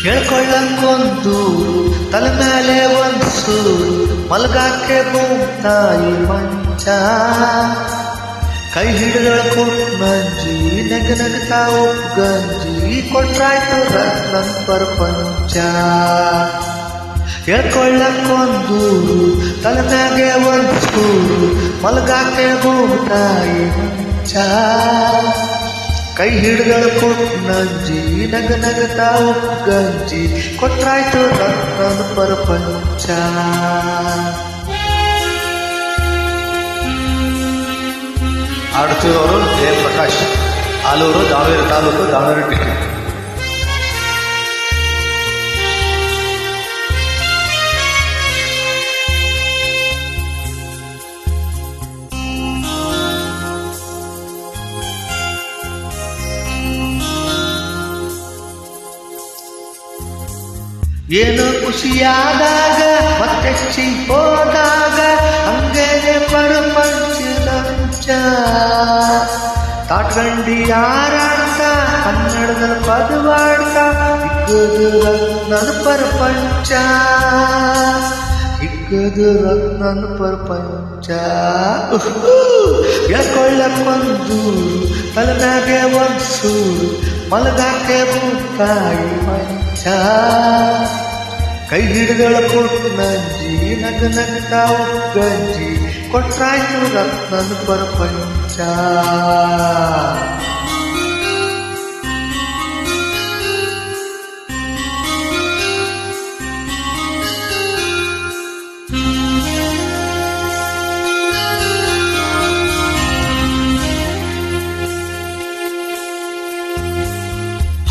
ಹೇಳ್ಕೊಳ್ಳಕ್ಕೊಂದು ತಲೆ ಮೇಲೆ ಒಂದು ಸೂರು ಮಲ್ಗಾಕೆ ತಾಯಿ ಮಂಚ ಕೈ ಹಿಡಿದಳು ಕೊಟ್ಟು ಮಂಜಿ ನಗನಗ್ತಾ ಗಂಜಿ ಕೊಟ್ರಾಯ್ತು ನನ್ ಪ್ರಪಂಚ ಹೇಳ್ಕೊಳ್ಳಕ್ಕೊಂದು ತಲೆ ಮ್ಯಾಗೆ ಒಂದು ಸೂರು ಮಲ್ಗಾಕೆ ತಾಯಿ ಮಂಚ ಕೈ ಹಿಡಿದಳು ಕೊಟ್ಟು ನಂಜಿ ನಗನಗ್ತಾ ಗಂಜಿ ಕೊಟ್ರಾಯ್ತು ನನ್ನ ಪ್ರಪಂಚ ಆಡುತ್ತಿರೋರು ಜಯಪ್ರಕಾಶ್, ಆಲೂರು, ದಾವಣಗೆರೆ ತಾಲೂಕು, ದಾವಣಗೆರೆ ಡಿಸ್ಟ್ರಿಕ್ಟ್. ಏನೋ ಖುಷಿಯಾದಾಗ ಮತ್ತೆಚ್ಚಿ ಹೋದಾಗ ಹಂಗೇನೆ ಪ್ರಪಂಚದಂಚ ತಾಟ್ಗಂಡಿ ಯಾರಾಡ್ತಾ ಕನ್ನಡದಲ್ಲಿ ಪದವಾಡ್ತಾ ಇಕ್ಕದು ನನ್ನ ಪ್ರಪಂಚ ಇಕ್ಕದು ನನ್ನ ಪ್ರಪಂಚ ಹೇಳ್ಕೊಳ್ಳಕ್ಕೊಂದು ತಲೆ ಮ್ಯಾಗೆ ಒಂದು ಸೂರು ಮಲಗಾಕೆ ತಾಯಿ ಮಂಚ ಕೈ ಹಿಡಿದಳ ಕೊಟ್ಟು ನಂಜಿ ನಗನಗ್ತಾ ಗಂಜಿ ಕೊಟ್ರಾಯ್ತು ನನ್ನ ಪ್ರಪಂಚ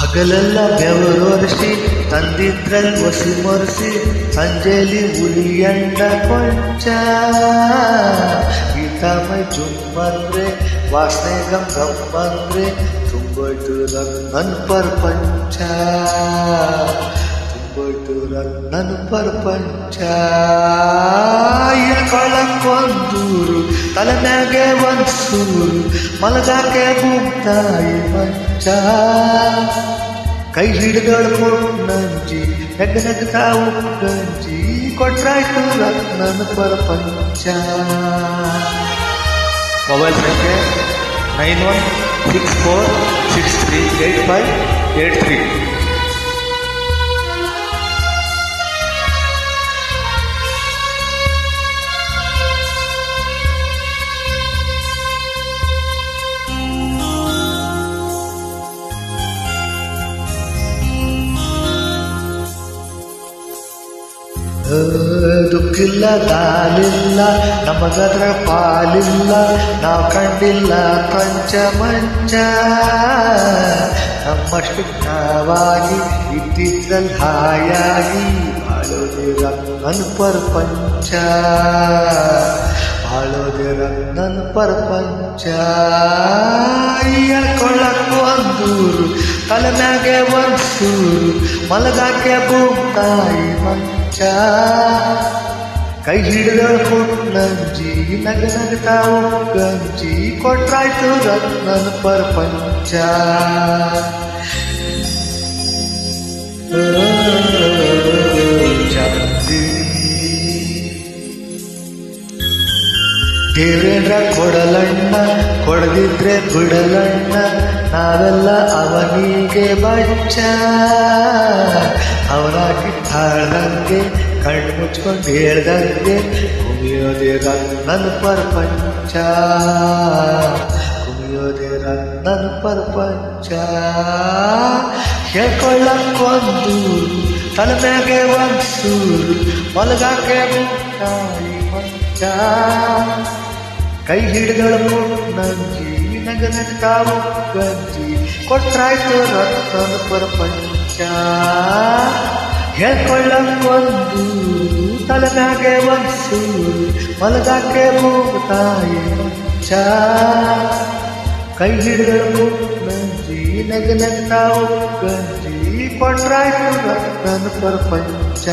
ಹಗಲೆಲ್ಲ ಬೆವರೋರಿಸಿ ತಂದಿದ್ರಲ್ಲಿ ಒಸಿ ಮೊರೆಸಿ ಸಂಜೆಲಿ ಉಳಿಯಂಡ ಕೊಂಚ ಗೀತಾಮೈ ಜುಮ್ಮಂದ್ರೆ ವಾಸನೆ ಗಮ್ಮಂದ್ರೆ ತುಂಬೋಯ್ತು ನನ್ನ ಪ್ರಪಂಚ ತುಂಬೋಯ್ತು ನನ್ನ ಪ್ರಪಂಚ ಹೇಳ್ಕೊಳ್ಳಕ್ಕೊಂದೂರು ತಲೆ ಮ್ಯಾಗೆ ಒಂದು ಸೂರು ಮಲಗಾಕೆ ತಾಯಿ ಮಂಚ ಕೈ ಹಿಡಿದಳು ಕೊಟ್ಟು ನಂಜಿ ನಗನಗ್ತಾ ಗಂಜಿ ಕೊಟ್ರಾಯ್ತು ನನ್ನ ಪ್ರಪಂಚ. ಮೊಬೈಲ್ ಸಂಖ್ಯೆ 9164638583. ದುಃಖಿಲ್ಲ ದಾಲಿಲ್ಲ ನಮಗದ್ರ ಪಾಲಿಲ್ಲ ನಾವು ಕಂಡಿಲ್ಲ ಪಂಚ ಮಂಚ ನಮ್ಮಷ್ಟು ನಾವಾಗಿ ಇದ್ದಿದ್ರಲ್ಲಿ ಹಾಯಾಗಿ ಬಾಳೋದಿರ ನನ್ನ ಪ್ರಪಂಚ ಬಾಳೋದಿರ ನನ್ನ ಪ್ರಪಂಚ ಹೇಳ್ಕೊಳ್ಳಕ್ಕೊಂದೂರು ತಲೆ ಮ್ಯಾಗೆ ಒಂದು ಸೂರು ಮಲಗಾಕೆ ತಾಯಿ ಮಂಚ ಕೈ ಹಿಡಿದಳು ಕೊಟ್ಟು ನಂಜಿ ನಗನಗ್ತಾ ಗಂಜಿ ಕೊಟ್ರಾಯ್ತು ನನ್ನ ಪ್ರಪಂಚ ದೇವೇಂದ್ರ ಕೊಡಲಣ್ಣ ಕೊಡದಿದ್ರೆ ಬಿಡಲಣ್ಣ ನಾವೆಲ್ಲ ಅವನಿಗೆ ಬಚ್ಚ ಅವನಾಗಿ ತಾಳ್ದಂಗೆ ಕಣ್ಣು ಮುಚ್ಕೊಂಡು ಹೇಳ್ದಂಗೆ ಕುಮಿಯೋದಿರ ನನ್ನ ಪ್ರಪಂಚ ಕುಮಿಯೋದಿರ ನನ್ನ ಪ್ರಪಂಚ ಹೇಳ್ಕೊಳ್ಳಕ್ಕೊಂದು ತಲೆ ಮ್ಯಾಗೆ ಒಂದು ಸೂರು ಮಲಗಾಕೆ ತಾಯಿ ಮಂಚ ಕೈ ಹಿಡಿದಳು ನಂಜಿ ನಗನಗ್ತಾ ಗಂಜಿ ಕೊಟ್ರಾಯ್ತು ನನ್ನ ಪ್ರಪಂಚ ಹೇಳ್ಕೊಳ್ಳಕ್ಕೊಂದು ತಲೆ ಮ್ಯಾಗೆ ಒಂದು ಸೂರು ಮಲಗಾಕೆ ತಾಯಿ ಮಂಚ ಕೈ ಹಿಡಿದಳು ನಂಜಿ ನಗನಗ್ತಾ ಗಂಜಿ ಕೊಟ್ರಾಯ್ತು ನನ್ನ ಪ್ರಪಂಚ.